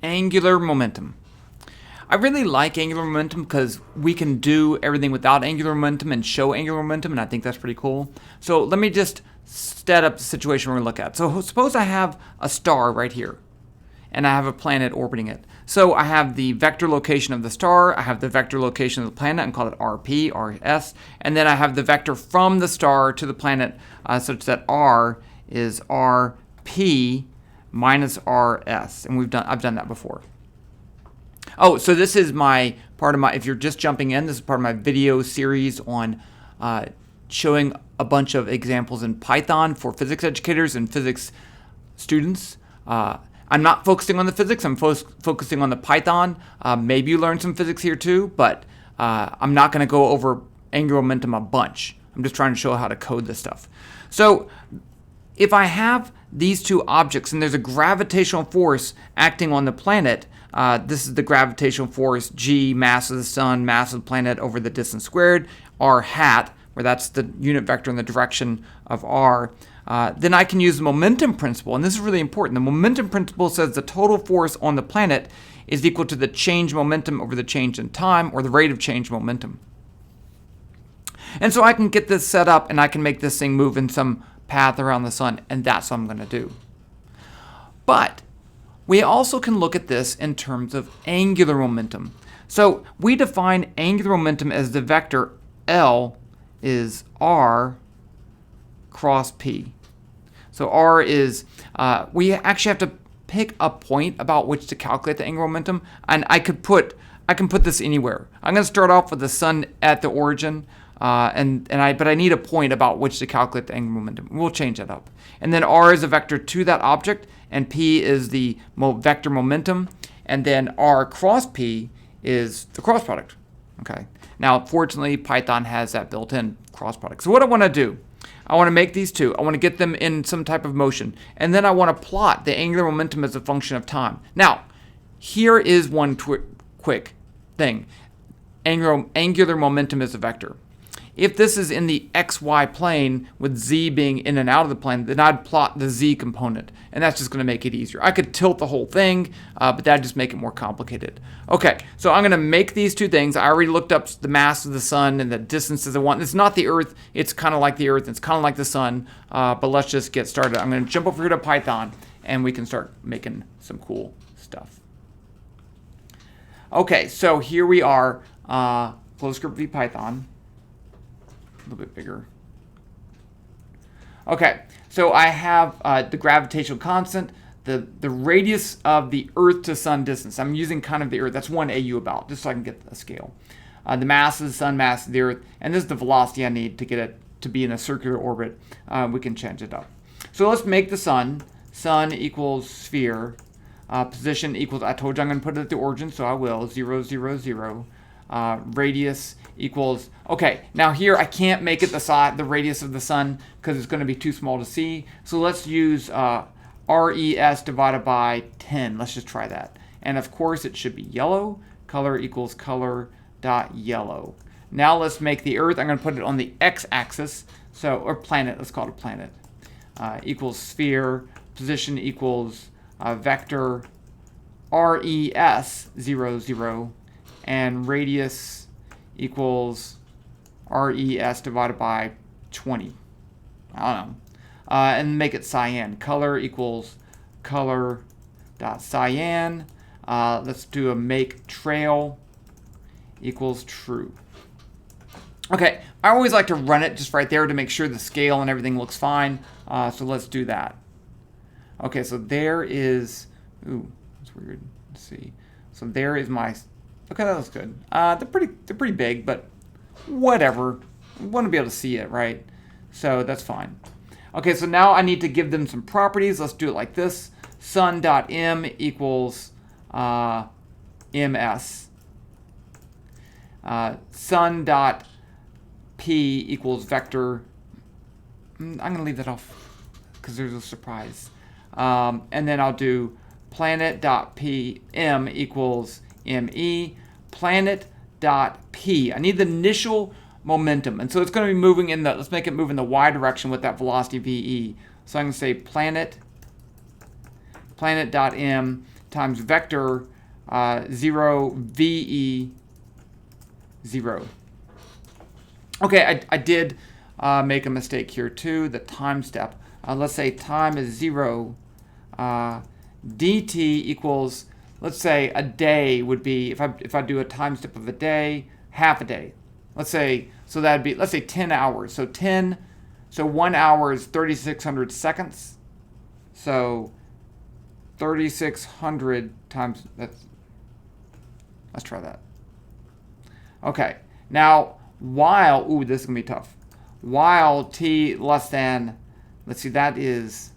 Angular momentum. I really like angular momentum because we can do everything without angular momentum and show angular momentum, and I think that's pretty cool. So let me just set up the situation we're going to look at. So suppose I have a star right here, and I have a planet orbiting it. So I have the vector location of the star, I have the vector location of the planet, and call it RP, RS, and then I have the vector from the star to the planet such that R is RP minus RS, and I've done that before. Oh, so this is if you're just jumping in, this is part of my video series on showing a bunch of examples in Python for physics educators and physics students. I'm not focusing on the physics, I'm focusing on the Python. Maybe you learn some physics here too, but I'm not going to go over angular momentum a bunch. I'm just trying to show how to code this stuff. So if I have these two objects and there's a gravitational force acting on the planet, this is the gravitational force G, mass of the sun, mass of the planet over the distance squared, R hat, where that's the unit vector in the direction of R. Then I can use the momentum principle, and this is really important. The momentum principle says the total force on the planet is equal to the change momentum over the change in time, or the rate of change momentum. And so I can get this set up, and I can make this thing move in some path around the sun, and that's what I'm going to do. But we also can look at this in terms of angular momentum. So we define angular momentum as the vector L is R cross P. So R is, we actually have to pick a point about which to calculate the angular momentum, and I can put this anywhere. I'm going to start off with the sun at the origin, but I need a point about which to calculate the angular momentum. We'll change that up. And then R is a vector to that object, and P is the vector momentum, and then R cross P is the cross product. Okay. Now, fortunately, Python has that built-in cross product. So what I want to do, I want to make these two. I want to get them in some type of motion, and then I want to plot the angular momentum as a function of time. Now, here is one quick thing. Angular momentum is a vector. If this is in the xy plane with z being in and out of the plane, then I'd plot the z component, and that's just going to make it easier. I could tilt the whole thing, but that'd just make it more complicated. Okay, so I'm going to make these two things. I already looked up the mass of the sun and the distances I want. It's not the Earth. It's kind of like the Earth. It's kind of like the sun, but let's just get started. I'm going to jump over here to Python, and we can start making some cool stuff. Okay, so here we are, ClosesScript v Python. A little bit bigger. Okay, so I have the gravitational constant, the radius of the Earth to Sun distance. I'm using kind of the Earth. That's 1 AU about, just so I can get a scale. The mass of the Sun, mass of the Earth, and this is the velocity I need to get it to be in a circular orbit. We can change it up. So let's make the Sun. Sun equals sphere. Position equals, I told you I'm going to put it at the origin, so I will, 0, 0, 0. Radius equals, okay, now here I can't make it the radius of the sun because it's going to be too small to see. So let's use RES divided by 10. Let's just try that. And of course it should be yellow. Color equals color dot yellow. Now let's make the Earth. I'm going to put it on the x-axis, or planet. Let's call it a planet. Equals sphere. Position equals vector RES 0, 0. And radius equals RES divided by 20. I don't know. And make it cyan. Color equals color dot cyan. Let's do a make trail equals true. Okay, I always like to run it just right there to make sure the scale and everything looks fine. So let's do that. Okay, so there is, ooh, that's weird. Let's see. So there is my. Okay, that looks good. They're pretty big, but whatever. I want to be able to see it, right? So that's fine. Okay, so now I need to give them some properties. Let's do it like this. Sun.m equals ms. Sun.p equals vector. I'm going to leave that off because there's a surprise. And then I'll do planet.pm equals me. Planet.p. I need the initial momentum. And so it's going to be moving in the, let's make it move in the y direction with that velocity VE. So I'm going to say planet.m times vector 0 VE 0. Okay, I did make a mistake here too, the time step. Let's say time is 0. Dt equals, let's say a day would be, if I do a time step of a day, half a day. Let's say, so that'd be, let's say 10 hours. So 1 hour is 3,600 seconds. So 3,600 times, let's try that. Okay, now while, ooh, this is gonna be tough. While t less than, let's see, that is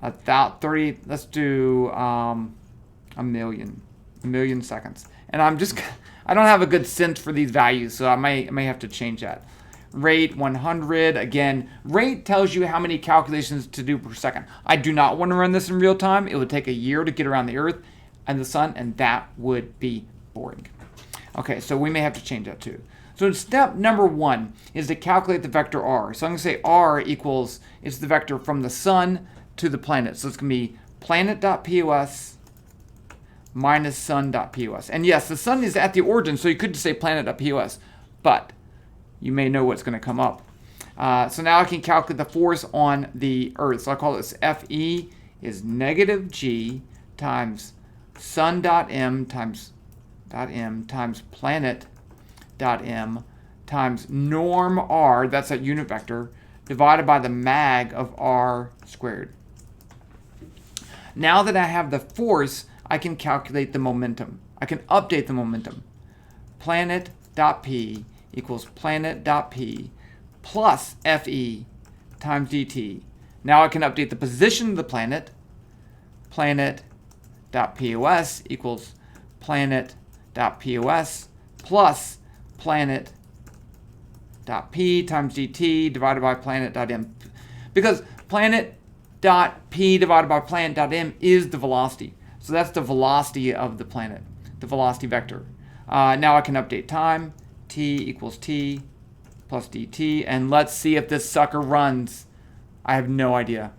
about 30, let's do a million seconds. And I don't have a good sense for these values, so I may have to change that. Rate 100, again, rate tells you how many calculations to do per second. I do not want to run this in real time. It would take a year to get around the Earth and the Sun, and that would be boring. Okay, so we may have to change that too. So step number 1 is to calculate the vector r. So I'm going to say r equals, it's the vector from the Sun to the planet. So it's going to be planet.pos minus sun.pos. And yes, the Sun is at the origin, so you could just say planet.pos, but you may know what's going to come up. So now I can calculate the force on the Earth. So I'll call this Fe is negative g times sun.m times planet.m times norm r, that's a unit vector, divided by the mag of r squared. Now that I have the force, I can calculate the momentum. I can update the momentum. Planet.p equals planet.p plus Fe times dt. Now I can update the position of the planet. Planet.pos equals planet.pos plus planet.p times dt divided by planet.m. Because planet.p divided by planet.m is the velocity. So that's the velocity of the planet, the velocity vector. Now I can update time. T equals t plus dt. And let's see if this sucker runs. I have no idea.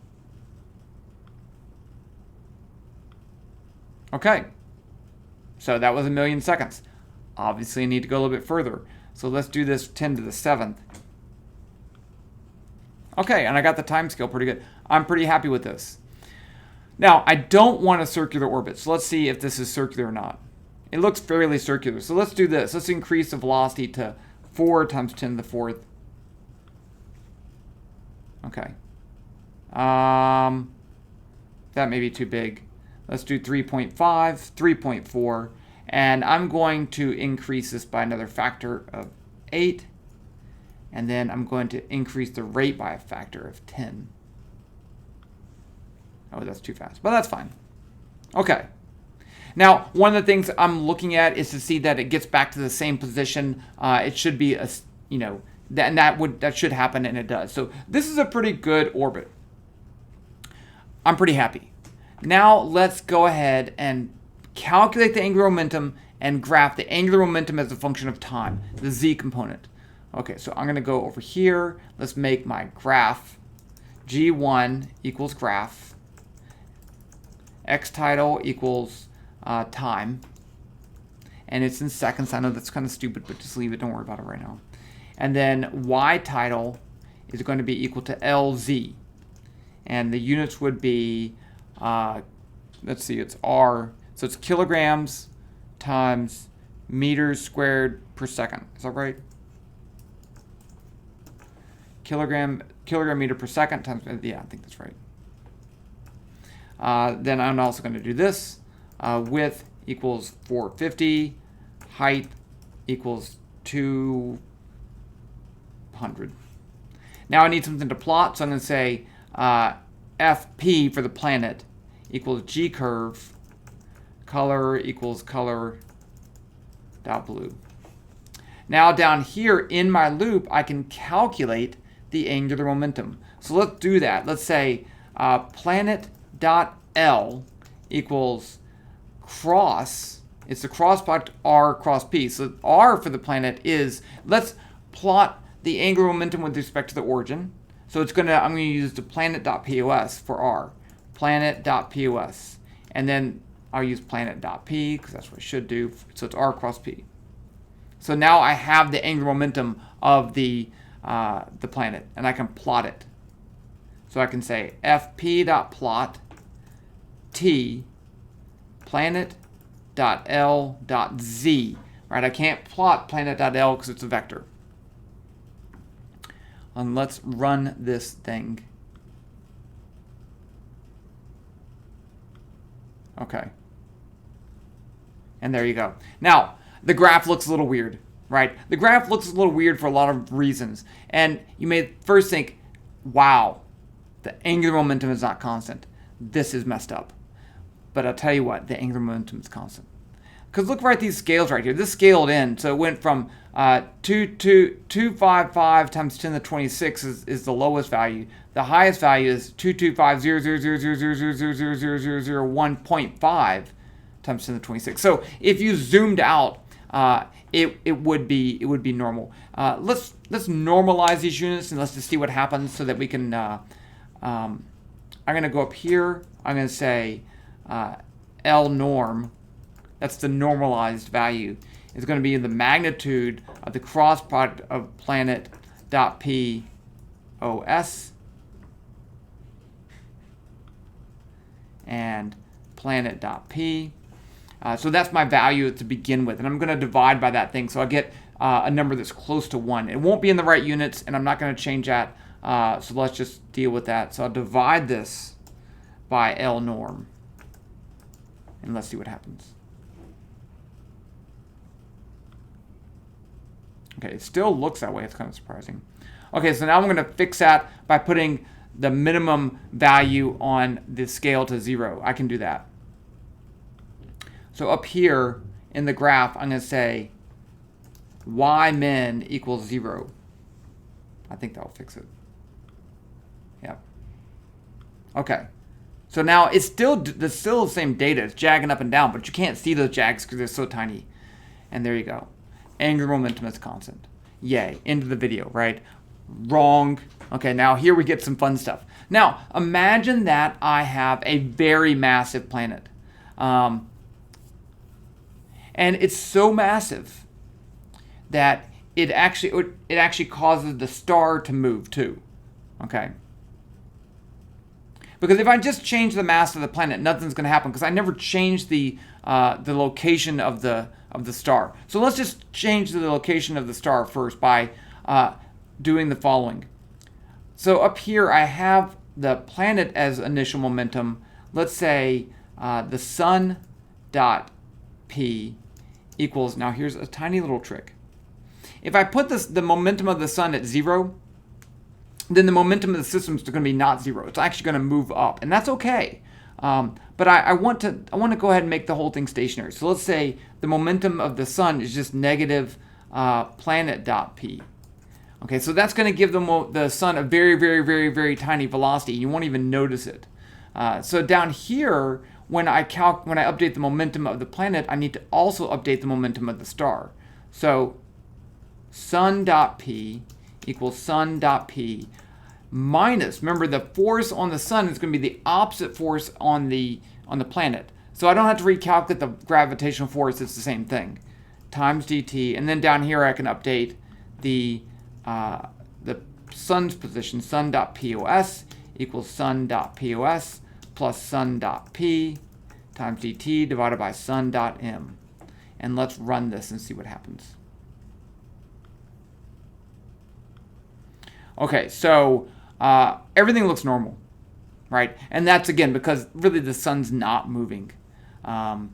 Okay. So that was 1,000,000 seconds. Obviously, I need to go a little bit further. So let's do this 10 to the 7th. Okay, and I got the time scale pretty good. I'm pretty happy with this. Now, I don't want a circular orbit, so let's see if this is circular or not. It looks fairly circular, so let's do this. Let's increase the velocity to 4 times 10 to the 4th. Okay. That may be too big. Let's do 3.5, 3.4, and I'm going to increase this by another factor of 8, and then I'm going to increase the rate by a factor of 10. Oh, that's too fast, but that's fine. Okay. Now, one of the things I'm looking at is to see that it gets back to the same position. It should be a, that should happen, and it does. So this is a pretty good orbit. I'm pretty happy. Now let's go ahead and calculate the angular momentum and graph the angular momentum as a function of time, the z component. Okay, so I'm going to go over here. Let's make my graph. G1 equals graph. X title equals time. And it's in seconds. I know that's kind of stupid, but just leave it. Don't worry about it right now. And then Y title is going to be equal to LZ. And the units would be, let's see, it's R. So it's kilograms times meters squared per second. Is that right? Kilogram meter per second times, yeah, I think that's right. Then I'm also going to do this. Width equals 450. Height equals 200. Now I need something to plot, so I'm going to say FP for the planet equals G curve. Color equals color dot blue. Now down here in my loop, I can calculate the angular momentum. So let's do that. Let's say planet.L equals cross. It's the cross product R cross P. So R for the planet is, let's plot the angular momentum with respect to the origin. So I'm going to use the planet.pos for R. Planet.pos. And then I'll use planet.p because that's what it should do. So it's r cross p. So now I have the angular momentum of the planet, and I can plot it. So I can say fp.plot t planet.l.z. Right? I can't plot planet.l because it's a vector. And let's run this thing. Okay. And there you go. Now, the graph looks a little weird, right? The graph looks a little weird for a lot of reasons. And you may first think, wow, the angular momentum is not constant. This is messed up. But I'll tell you what, the angular momentum is constant. Because look right at these scales right here. This scaled in, so it went from 255 times 10 to the 26 is the lowest value. The highest value is 225,000,000,000,000,000,000,000,000,000,000,000,000,000,000,000,000,000 times 10 to the 26. So if you zoomed out, it would be normal. Let's normalize these units and let's just see what happens so that we can. I'm going to go up here. I'm going to say L norm. That's the normalized value. It's going to be the magnitude of the cross product of planet.p OS and planet.p. So that's my value to begin with. And I'm going to divide by that thing. So I get a number that's close to 1. It won't be in the right units, and I'm not going to change that. So let's just deal with that. So I'll divide this by L norm. And let's see what happens. Okay, it still looks that way. It's kind of surprising. Okay, so now I'm going to fix that by putting the minimum value on the scale to 0. I can do that. So up here in the graph, I'm going to say y min equals 0. I think that'll fix it. Yeah. Okay. So now it's still the same data. It's jagging up and down, but you can't see those jags because they're so tiny. And there you go. Angular momentum is constant. Yay. End of the video, right? Wrong. Okay, now here we get some fun stuff. Now, imagine that I have a very massive planet. And it's so massive that it actually causes the star to move too. Okay? Because if I just change the mass of the planet, nothing's going to happen because I never changed the location of the star. So let's just change the location of the star first by doing the following. So up here I have the planet as initial momentum. Let's say the sun dot p equals, now here's a tiny little trick. If I put the momentum of the sun at 0, then the momentum of the system is going to be not 0. It's actually going to move up, and that's okay. But I want to go ahead and make the whole thing stationary. So let's say the momentum of the sun is just negative planet.p. Okay, so that's going to give the sun a very, very, very, very tiny velocity. You won't even notice it. So down here, when I update the momentum of the planet, I need to also update the momentum of the star. So sun.p equals sun.p minus, remember the force on the sun is going to be the opposite force on the planet. So I don't have to recalculate the gravitational force, it's the same thing. Times dt, and then down here I can update the sun's position, sun.pos equals sun.pos plus sun.p times dt divided by sun.m. And let's run this and see what happens. Okay, so everything looks normal, right? And that's, again, because really the sun's not moving. But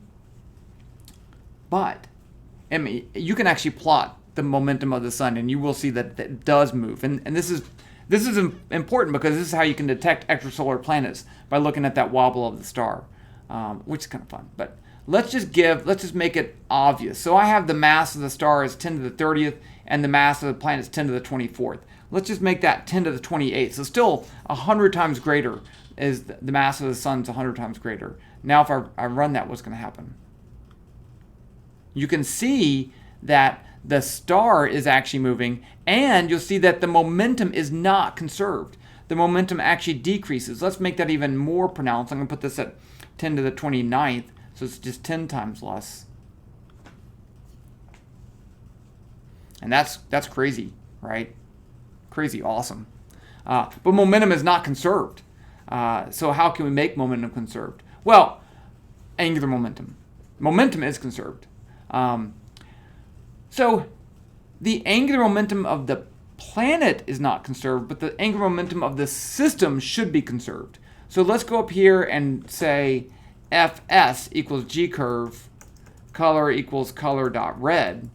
I mean, you can actually plot the momentum of the sun, and you will see that it does move. And this is important because this is how you can detect extrasolar planets, by looking at that wobble of the star, which is kind of fun. But let's just make it obvious. So I have the mass of the star is 10 to the 30th, and the mass of the planet is 10 to the 24th. Let's just make that 10 to the 28th. So still 100 times greater is the mass of the sun's 100 times greater. Now if I run that, what's going to happen? You can see that the star is actually moving, and you'll see that the momentum is not conserved. The momentum actually decreases. Let's make that even more pronounced. I'm going to put this at 10 to the 29th. So it's just 10 times less. And that's crazy, right? Crazy awesome. But momentum is not conserved. So how can we make momentum conserved? Well, angular momentum. Momentum is conserved. So the angular momentum of the planet is not conserved, but the angular momentum of the system should be conserved. So let's go up here and say Fs equals G curve, color equals color dot red.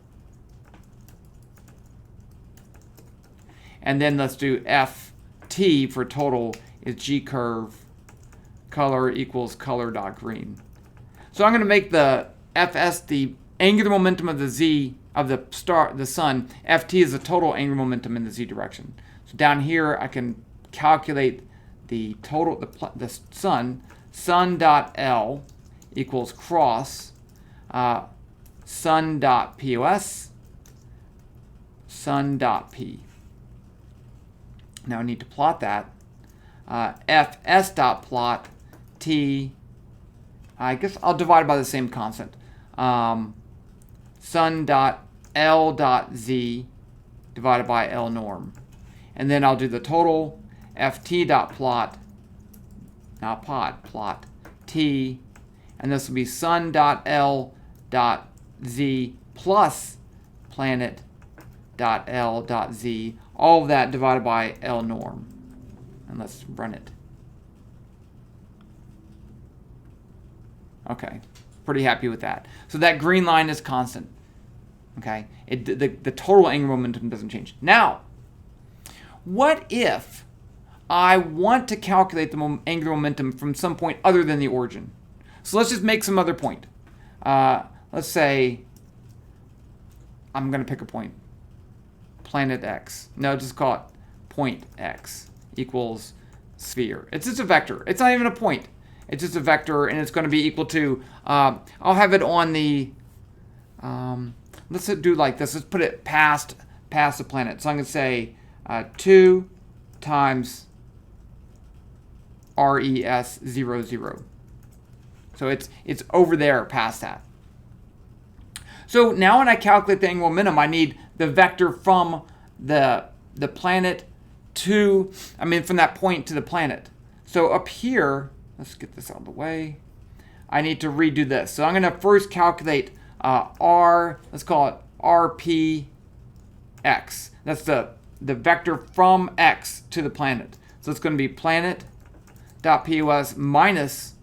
And then let's do Ft for total is G curve, color equals color dot green. So I'm going to make the Fs the angular momentum of the Z of the sun. Ft is the total angular momentum in the Z direction. So down here I can calculate the total, the sun dot L equals cross sun dot POS, sun dot P. Now I need to plot that. Fs dot plot T, I guess I'll divide by the same constant. Sun dot L dot Z divided by L norm. And then I'll do the total Ft dot plot, not plot T, and this will be sun dot L dot Z plus planet dot L dot Z, all of that divided by L norm. And let's run it. Okay, pretty happy with that. So that green line is constant. Okay, the total angular momentum doesn't change. Now, what if I want to calculate the angular momentum from some point other than the origin? So let's just make some other point. Let's say I'm going to pick a point. Planet X. No, just call it point X equals sphere. It's just a vector. It's not even a point. It's just a vector, and it's going to be equal to, I'll have it on the, let's do like this. Let's put it past the planet. So I'm going to say 2 times RES 0, 0. So it's over there past that. So now when I calculate the angular momentum, I need the vector from the planet to, from that point to the planet. So up here, let's get this out of the way. I need to redo this. So I'm going to first calculate let's call it RPX. That's the vector from X to the planet. So it's going to be planet.pos minus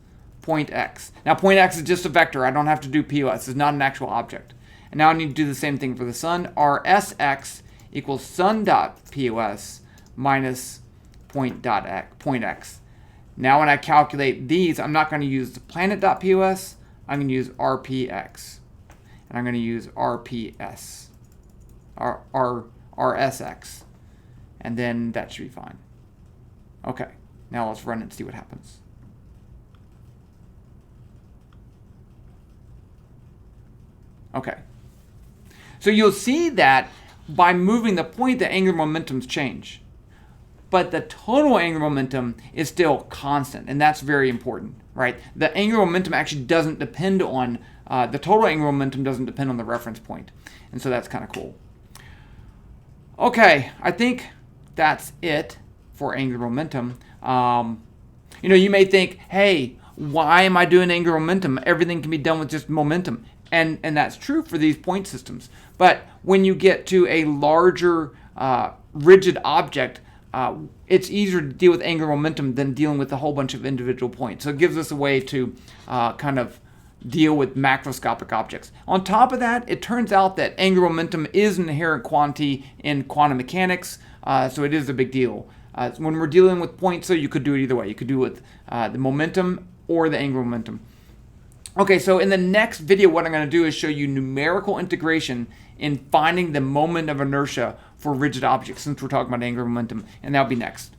point X. Now point X is just a vector. I don't have to do POS. It's not an actual object. And now I need to do the same thing for the sun. RSX equals sun.pos minus point X. Now when I calculate these, I'm not going to use the planet.pos. I'm going to use RPX. And I'm going to use RPS. RSX. And then that should be fine. Okay. Now let's run it and see what happens. Okay. So you'll see that by moving the point, the angular momentums change. But the total angular momentum is still constant, and that's very important, right? The angular momentum actually doesn't depend on, the total angular momentum doesn't depend on the reference point. And so that's kind of cool. Okay, I think that's it for angular momentum. You may think, hey, why am I doing angular momentum? Everything can be done with just momentum. And that's true for these point systems. But when you get to a larger rigid object, it's easier to deal with angular momentum than dealing with a whole bunch of individual points. So it gives us a way to kind of deal with macroscopic objects. On top of that, it turns out that angular momentum is an inherent quantity in quantum mechanics, so it is a big deal. When we're dealing with points, so you could do it either way. You could do it with the momentum or the angular momentum. Okay, so in the next video, what I'm going to do is show you numerical integration in finding the moment of inertia for rigid objects, since we're talking about angular momentum, and that'll be next.